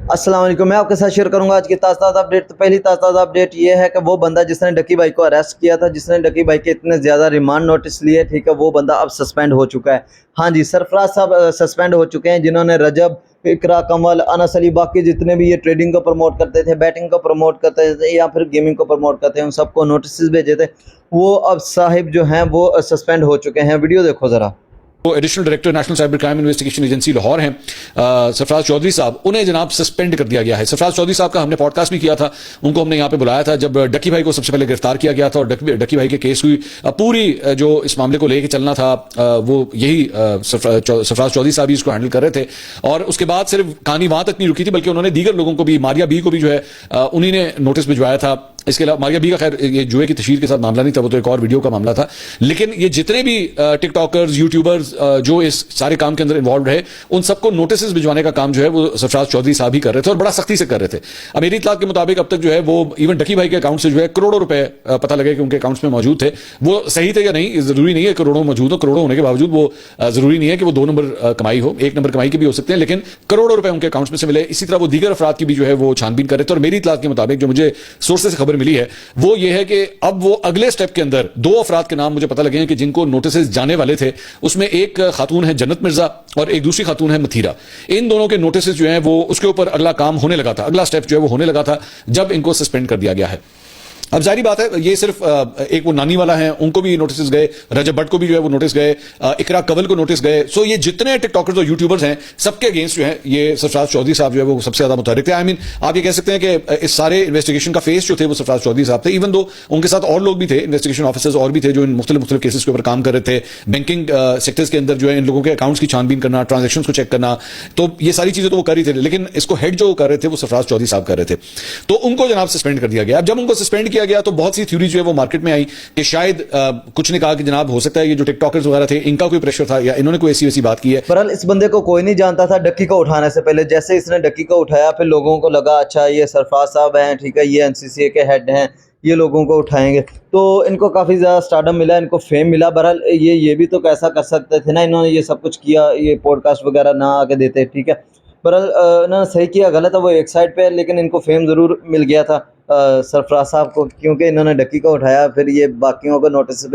अस्सलाम वालेकुम। मैं आपके साथ शेयर करूंगा आज की ताज़ा अपडेट। तो पहली ताज़ा अपडेट ये है कि वो बंदा जिसने डक्की भाई को अरेस्ट किया था, जिसने डक्की भाई के इतने ज़्यादा रिमांड नोटिस लिए, ठीक है, वो बंदा अब सस्पेंड हो चुका है। हाँ जी, सरफराज साहब सस्पेंड हो चुके हैं, जिन्होंने रजब, इकरा, कमल, अनस अली, बाकी जितने भी ये ट्रेडिंग को प्रमोट करते थे, बैटिंग को प्रमोट करते थे या फिर गेमिंग को प्रमोट करते हैं, उन सबको नोटिस भेजे थे। वो अब साहिब जो हैं वो सस्पेंड हो चुके हैं। वीडियो देखो ज़रा। वो additional director national cyber crime investigation agency Lahore हैं सरफराज चौधरी साहब, उन्हें जनाब सस्पेंड कर दिया गया है। सरफराज चौधरी साहब का हमने पॉडकास्ट भी किया था, उनको हमने यहाँ पे बुलाया था जब डक्की भाई को सबसे पहले गिरफ्तार किया गया था और डक्की भाई के केस हुई पूरी जो इस मामले को लेकर चलना था वो यही सरफराज चौधरी साहब ही इसको हैंडल कर रहे थे। और उसके बाद सिर्फ कहानी वहां तक नहीं रुकी थी, बल्कि उन्होंने दीगर लोगों को भी, मारिया बी को भी जो है उन्हीं ने नोटिस भिजवाया था। इसके अलावा मारिया बी का खैर ये जुए की तशहीर के साथ मामला नहीं था, वो तो एक और वीडियो का मामला था। लेकिन ये जितने भी टिकटॉकर्स, यूट्यूबर्स जो इस सारे काम के अंदर इन्वॉल्व रहे, उन सबको नोटिस भिजवाने का काम जो है वो सरफराज चौधरी साहब ही कर रहे थे और बड़ा सख्ती से कर रहे थे। अब मेरी इत्तला के मुताबिक अब तक जो है वो इवन डक्की भाई के अकाउंट से जो है करोड़ों रुपए पता लगे कि उनके अकाउंट्स में मौजूद थे। वो सही थे या नहीं जरूरी नहीं है, करोड़ों मौजूद हो, करोड़ों होने के बावजूद वो जरूरी नहीं है कि वो 2 नंबर कमाई हो, 1 नंबर कमाई की भी हो सकते हैं, लेकिन करोड़ों रुपए उनके अकाउंट्स में से मिले। इसी तरह वो दीगर अफराद की भी जो है वो छानबीन कर रहे थे। और मेरी इत्तला के मुताबिक जो मुझे सोर्सेस से खबर मिली है वो ये है कि अब वो अगले स्टेप के अंदर 2 अफराद के नाम मुझे पता लगे हैं कि जिनको नोटिस जाने वाले थे। उसमें एक खातून है जन्नत मिर्जा और एक दूसरी खातून है मथीरा। इन दोनों के नोटिस जो हैं वो उसके ऊपर अगला काम होने लगा था, अगला स्टेप जो है वो होने लगा था जब इनको सस्पेंड कर दिया गया है। अब जारी बात है, ये सिर्फ एक वो नानी वाला है, उनको भी नोटिस गए, रजब भट्ट को भी जो है वो नोटिस गए, इकरा कंवल को नोटिस गए। सो ये जितने टिकटॉकर्स और यूट्यूबर्स हैं सबके अगेंस्ट जो है ये सरफराज चौधरी साहब जो है वो सबसे ज्यादा मुतहरिक थे। आई मीन आप ये कह सकते हैं कि इस सारे इन्वेस्टिगेशन का फेस जो थे वो सरफराज चौधरी साहब थे। इवन दो उनके साथ और लोग भी थे, इन्वेस्टिगेशन ऑफिसर्स और भी थे जो इन मुख्तलिफ केसेस के ऊपर काम कर रहे थे। बैंकिंग सेक्टर्स के अंदर जो है इन लोगों के अकाउंट्स की छानबीन करना, ट्रांजेक्शन को चेक करना, तो ये सारी चीजें तो वो कर रही थे, लेकिन इसको हेड जो कर रहे थे वो सरफराज चौधरी साहब कर रहे थे। तो उनको जनाब सस्पेंड कर दिया गया। अब जब उनको सस्पेंड किया गया तो बहुत सी जो है वो मार्केट में आई कि शायद कुछ ने कहा कि जनाब हो सकता है ये जो टिकटॉकर्स वगैरह थे इनका कोई प्रेशर था या इन्होंने कोई ऐसी वैसी बात की है। बहरहाल इस बंदे को कोई नहीं जानता था डक्की को उठाने से पहले। जैसे इसने डक्की को उठाया फिर लोगों को लगा अच्छा ये सरफराज साहब हैं, ठीक है, ये एनसीसीए के हेड हैं, ये लोगों को उठाएंगे, तो इनको काफ़ी ज़्यादा स्टारडम मिला, इनको फेम मिला। बहरहाल ये भी तो कैसा कर सकते थे ना, इन्होंने ये सब कुछ किया, ये पॉडकास्ट वगैरह ना आके देते, ठीक है। बहरहाल इन्होंने सही किया, गलत है वो एक साइड पे, लेकिन इनको फेम ज़रूर मिल गया था सरफराज साहब को, क्योंकि इन्होंने डक्की को उठाया, फिर ये बाकियों को नोटिस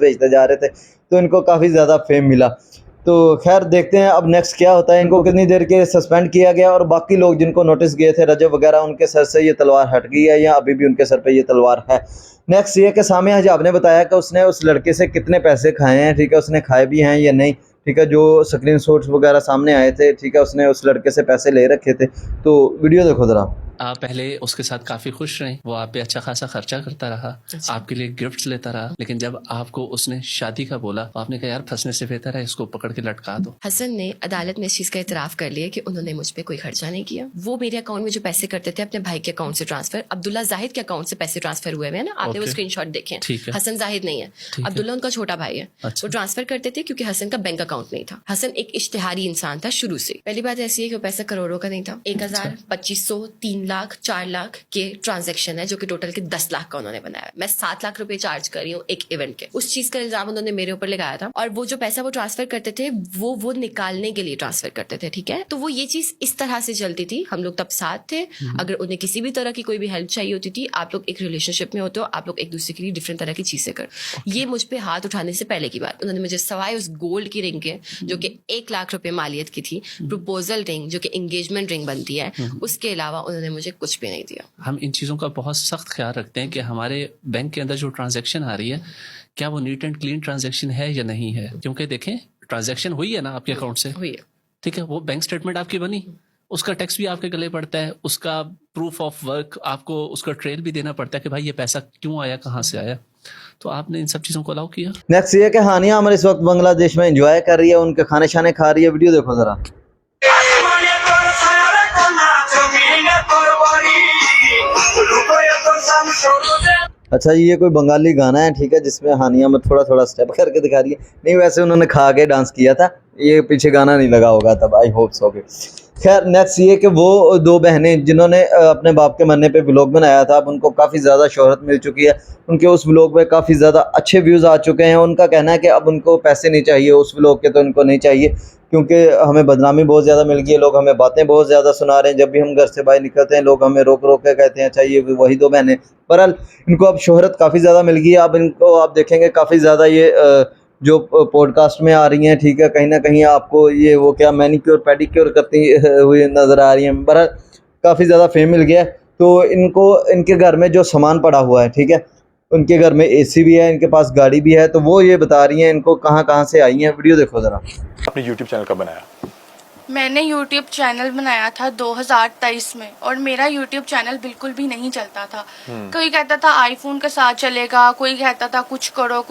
भेजते जा रहे थे, तो इनको काफ़ी ज़्यादा फेम मिला। तो खैर देखते हैं अब नेक्स्ट क्या होता है। इनको कितनी देर के सस्पेंड किया गया और बाकी लोग जिनको नोटिस गए थे, रजब वगैरह, उनके सर से ये तलवार हट गई है या अभी भी उनके सर पे ये तलवार है। नेक्स्ट ये कि सामिया हिजाब ने बताया कि उसने उस लड़के से कितने पैसे खाए हैं, ठीक है, उसने खाए भी हैं या नहीं, ठीक है, जो स्क्रीन शॉट्स वगैरह सामने आए थे, ठीक है, उसने उस लड़के से पैसे ले रखे थे। तो वीडियो देखो ज़रा। आप पहले उसके साथ काफ़ी खुश रहे, वो आप पे अच्छा खासा खर्चा करता रहा, आपके लिए गिफ्ट्स लेता रहा, लेकिन जब आपको उसने शादी का बोला तो आपने कहा यार फंसने से बेहतर है इसको पकड़ के लटका दो। हसन ने अदालत में इस चीज़ का इतराफ़ कर लिया कि उन्होंने मुझ पे कोई खर्चा नहीं किया। वो मेरे अकाउंट में जो पैसे करते थे अपने भाई के अकाउंट से ट्रांसफर, अब्दुल्ला जाहिद के अकाउंट से पैसे ट्रांसफर हुए हैं ना, आपने वो स्क्रीनशॉट देखे हैं। हसन जाहिद नहीं है, अब्दुल्ला उनका छोटा भाई है। वो ट्रांसफर करते थे क्योंकि हसन का बैंक अकाउंट नहीं था। हसन एक इश्तिहारी इंसान था शुरू से। पहली बात ऐसी है कि वो पैसा करोड़ों का नहीं था, 1000, 2500, 3 लाख, 4 लाख के ट्रांजैक्शन है, जो कि टोटल के 10 लाख का उन्होंने बनाया। मैं 7 लाख रुपए चार्ज कर रही हूँ एक इवेंट के। उस चीज का इल्जाम उन्होंने मेरे ऊपर लगाया था। और वो जो पैसा वो ट्रांसफर करते थे वो निकालने के लिए ट्रांसफर करते थे, ठीक है। तो वो ये चीज इस तरह से चलती थी। हम लोग तब साथ थे, अगर उन्हें किसी भी तरह की कोई भी हेल्प चाहिए होती थी, आप लोग एक रिलेशनशिप में होते हो, आप लोग एक दूसरे के लिए डिफरेंट तरह की चीजें कर। ये मुझ पे हाथ उठाने से पहले की बात, उन्होंने मुझे सवाए उस गोल्ड की रिंग के, जो कि 1 लाख रुपए मालियत की थी, प्रपोजल रिंग जो कि एंगेजमेंट रिंग बनती है, उसके अलावा उन्होंने मुझे कुछ भी नहीं दिया। हम इन चीज़ों का बहुत सख्त ख्याल रखते हैं कि हमारे बैंक के अंदर जो ट्रांजैक्शन आ रही है क्या वो नीट एंड क्लीन ट्रांजैक्शन है या नहीं है। क्योंकि देखें ट्रांजैक्शन हुई है ना आपके अकाउंट से, हुई है, ठीक है, वो बैंक स्टेटमेंट आपकी बनी, उसका टैक्स भी आपके गले पड़ता है, उसका प्रूफ ऑफ वर्क आपको उसका ट्रेल भी देना पड़ता है कि भाई ये पैसा क्यों आया, कहाँ से आया। तो आपने इन सब चीज़ों को अलाउ किया। नेक्स्ट ये कि हानिया अमर इस वक्त बांग्लादेश में एंजॉय कर रही है, उनके खाने शाने खा रही है। वीडियो देखो जरा। अच्छा ये कोई बंगाली गाना है, ठीक है, जिसमें हानिया में थोड़ा थोड़ा स्टेप करके दिखा रही है। नहीं वैसे उन्होंने खा के डांस किया था, ये पीछे गाना नहीं लगा होगा तब, आई होप सो। खैर नेक्स्ट ये कि वो दो बहनें जिन्होंने अपने बाप के मरने पे व्लॉग बनाया था, अब उनको काफ़ी ज़्यादा शोहरत मिल चुकी है, उनके उस व्लॉग में काफ़ी ज़्यादा अच्छे व्यूज़ आ चुके हैं। उनका कहना है कि अब उनको पैसे नहीं चाहिए उस व्लॉग के, तो उनको नहीं चाहिए क्योंकि हमें बदनामी बहुत ज़्यादा मिल गई है, लोग हमें बातें बहुत ज़्यादा सुना रहे हैं। जब भी हम घर से बाहर निकलते हैं लोग हमें रोक रोक के कहते हैं अच्छा ये वही दो बहनें। बहरहाल इनको अब शोहरत काफ़ी ज़्यादा मिल गई है, अब इनको आप देखेंगे काफ़ी ज़्यादा ये जो पॉडकास्ट में आ रही हैं, ठीक है, कहीं ना कहीं आपको ये वो क्या मैनिक्योर पेडिक्योर करती हुई नज़र आ रही हैं। बहरहाल काफ़ी ज़्यादा फेम मिल गया है। तो इनको इनके घर में जो सामान पड़ा हुआ है, ठीक है, उनके घर में एसी भी है, इनके पास गाड़ी भी है, तो वो ये बता रही हैं इनको कहाँ कहाँ से आई हैं। वीडियो देखो ज़रा। अपने यूट्यूब चैनल कब बनाया? मैंने यूट्यूब चैनल बनाया था 2023 में, और मेरा यूट्यूब चैनल बिल्कुल भी नहीं चलता था। कोई कहता था आईफोन के साथ चलेगा, कोई कहता था कुछ करो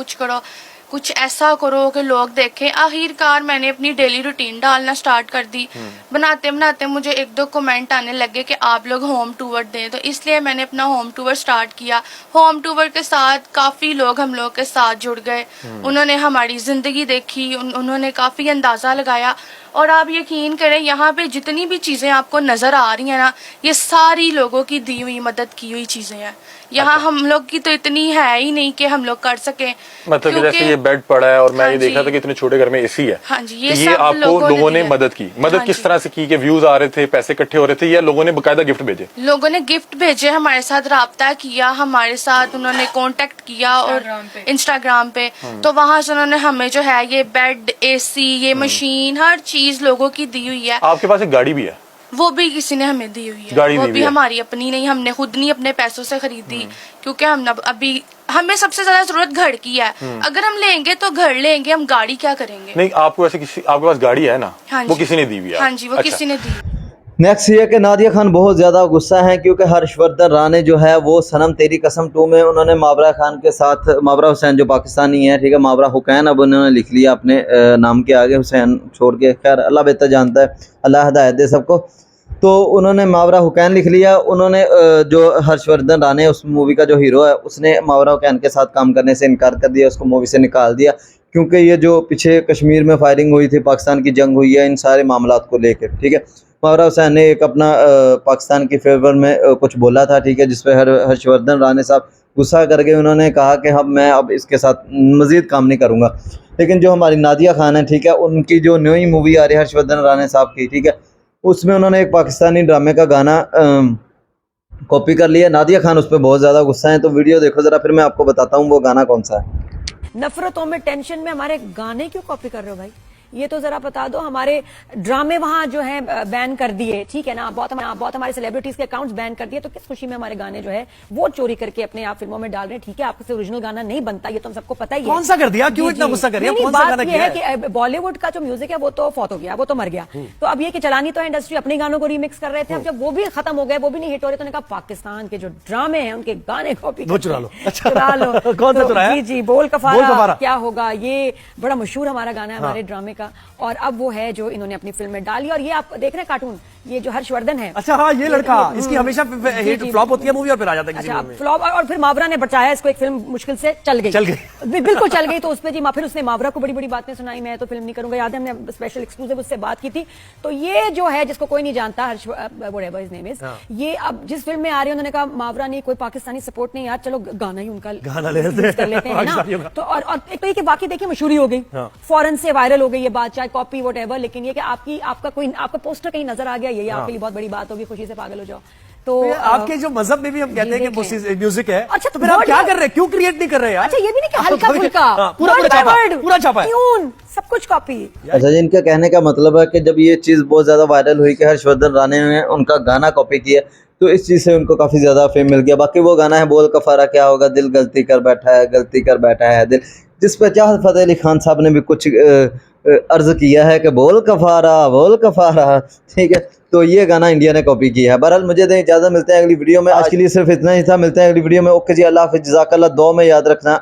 कुछ ऐसा करो कि लोग देखें। आखिरकार मैंने अपनी डेली रूटीन डालना स्टार्ट कर दी। बनाते बनाते मुझे 1-2 कमेंट आने लगे कि आप लोग होम टूर दें, तो इसलिए मैंने अपना होम टूर स्टार्ट किया। होम टूर के साथ काफ़ी लोग हम लोग के साथ जुड़ गए, उन्होंने हमारी ज़िंदगी देखी, उन्होंने काफ़ी अंदाज़ा लगाया। और आप यकीन करें यहाँ पे जितनी भी चीज़ें आपको नज़र आ रही हैं ना, ये सारी लोगों की दी हुई मदद की हुई चीज़ें हैं। यहाँ हम लोग की तो इतनी है ही नहीं कि हम लोग कर सकें। मतलब कि जैसे ये बेड पड़ा है और मैं ये देख रहा था कि इतने छोटे घर में एसी है। हाँ जी, ये सब आपको लोगों ने मदद की। मदद किस तरह से की कि व्यूज आ रहे थे, पैसे इकट्ठे हो रहे थे, या लोगों ने बकायदा गिफ्ट भेजे? लोगों ने गिफ्ट भेजे, हमारे साथ राब्ता किया, हमारे साथ उन्होंने कांटेक्ट किया और इंस्टाग्राम पे। तो वहाँ से उन्होंने हमें जो है ये बेड, एसी, ये मशीन, हर चीज लोगों की दी हुई है। आपके पास एक गाड़ी भी है? वो भी किसी ने हमें दी हुई है। गाड़ी वो दी भी है। हमारी अपनी नहीं, हमने खुद नहीं अपने पैसों से खरीदी, क्योंकि हम अभी हमें सबसे ज्यादा जरूरत घर की है। अगर हम लेंगे तो घर लेंगे, हम गाड़ी क्या करेंगे? नहीं, आपको ऐसे किसी आपके पास गाड़ी है ना? हाँ वो जी। किसी ने दी हुई है? हाँ जी, वो किसी ने दी। नेक्स्ट ये कि नादिया खान बहुत ज़्यादा गुस्सा हैं क्योंकि हर्षवर्धन राणे जो है वो सनम तेरी कसम 2 में उन्होंने मावरा खान के साथ, मावरा हुसैन जो पाकिस्तानी है, ठीक है, मावरा हुकैन अब उन्होंने लिख लिया अपने नाम के आगे, हुसैन छोड़ के। खैर अल्लाह बेहतर जानता है, अल्लाह हिदायत दे सबको। तो उन्होंने मावरा हुकैन लिख लिया। उन्होंने जो हर्षवर्धन राणे उस मूवी का जो हीरो है उसने मावरा हुकैन के साथ काम करने से इनकार कर दिया, उसको मूवी से निकाल दिया, क्योंकि ये जो पीछे कश्मीर में फायरिंग हुई थी, पाकिस्तान की जंग हुई है, इन सारे मामलात को लेकर, ठीक है। मावरा हुसैन ने एक अपना पाकिस्तान की फेवर में कुछ बोला था, ठीक है, जिस पे हर्षवर्धन राणे साहब गुस्सा कर गए। उन्होंने कहा कि मैं अब इसके साथ मज़ीद काम नहीं करूँगा। लेकिन जो हमारी नादिया खान है, ठीक है, उनकी जो नई मूवी आ रही है हर्षवर्धन राणे साहब की, ठीक है, उसमें उन्होंने एक पाकिस्तानी ड्रामे का गाना कॉपी कर लिया। नादिया खान उस पर बहुत ज़्यादा गुस्सा है, तो वीडियो देखो ज़रा, फिर मैं आपको बताता हूँ वो गाना कौन सा है। नफरतों में, टेंशन में हमारे गाने क्यों कॉपी कर रहे हो भाई? ये तो जरा बता दो। हमारे ड्रामे वहां जो है बैन कर दिए, ठीक है ना, बहुत हमारे सेलिब्रिटीज के अकाउंट्स बैन कर दिए, तो किस खुशी में हमारे गाने जो है वो चोरी करके अपने आप फिल्मों में डाल रहे हैं? ठीक है, आपसे ओरिजिनल गाना नहीं बनता, ये तो हम सबको पता ही है। कौन सा कर दिया? क्यों इतना गुस्सा कर रही है? कौन सा गाना किया है? कि बॉलीवुड का जो म्यूजिक है वो तो फौत हो गया, वो तो मर गया। तो अब ये कि चलानी तो है इंडस्ट्री, अपने गानों को रीमिक्स कर रहे थे। अब जब वो भी खत्म हो गए, वो भी नहीं हिट हो रहे, तो उन्होंने कहा पाकिस्तान के जो ड्रामे हैं उनके गाने कॉपी वो चुरा लो। अच्छा, चुरा लो। कौन सा चुराया? जी जी, बोल कफारा क्या होगा, ये बड़ा मशहूर हमारा गाना है हमारे ड्रामे का, और अब वो है जो इन्होंने अपनी फिल्म में डाली। और ये आप देख रहे हैं कार्टून, ये जो हर्षवर्धन है, अच्छा हाँ, ये लड़का, इसकी हमेशा हिट फ्लॉप होती है मूवी और फिर आ जाता है किसी अच्छा मूवी में। फ्लॉप, और फिर मावरा ने बचाया इसको, एक फिल्म मुश्किल से चल गई बिल्कुल चल गई। तो उसमें जी फिर उसने मावरा को बड़ी बड़ी बातें सुनाई, मैं तो फिल्म नहीं करूंगा, याद है हमने स्पेशल एक्सक्लूसिव उससे बात की थी। तो ये जो है जिसको कोई नहीं जानता, व्हाटएवर हिज नेम इज, ये अब जिस फिल्म में आ रही है, उन्होंने कहा मावरा ने कोई पाकिस्तानी सपोर्ट नहीं, यार चलो गाना ही उनका गाना ले लेते हैं ना। तो और एक तो ये कि बाकी देखिए मशहूरी हो गई, फौरन से वायरल हो गई ये बात, चाहे कॉपी व्हाटएवर, लेकिन ये कि आपका पोस्टर कहीं नजर आ गया, ये आपके लिए बहुत बड़ी बात होगी, खुशी से पागल हो जाओ। तो आपके जो मजहब में भी हम कहते हैं कि म्यूजिक है, अच्छा, तो फिर आप क्या कर रहे हैं? क्यों क्रिएट नहीं कर रहे यार? अच्छा, ये भी नहीं कि हल्का फुल्का, पूरा छापा है, ट्यून सब कुछ कॉपी। अच्छा जी, इनका कहने का मतलब है कि जब ये चीज़ बहुत ज़्यादा वायरल हुई कि हर्षवर्धन राणे ने उनका गाना कॉपी किया, तो इस चीज़ से उनको काफ़ी ज़्यादा फेम मिल गया। बाकी वो गाना है बोल कफारा क्या होगा, दिल गलती कर बैठा है दिल, जिस पर चाहत फतेह अली खान साहब ने भी कुछ अर्ज किया है कि बोल कफारा, ठीक है। तो ये गाना इंडिया ने कॉपी किया है। बहरहाल मुझे दें इजाज़त, मिलते हैं अगली वीडियो में। आज के लिए सिर्फ इतना ही था, मिलते हैं अगली वीडियो में। ओके जी, अल्लाह हाफ़िज़, जज़ाकल्लाह, दुआ में याद रखना।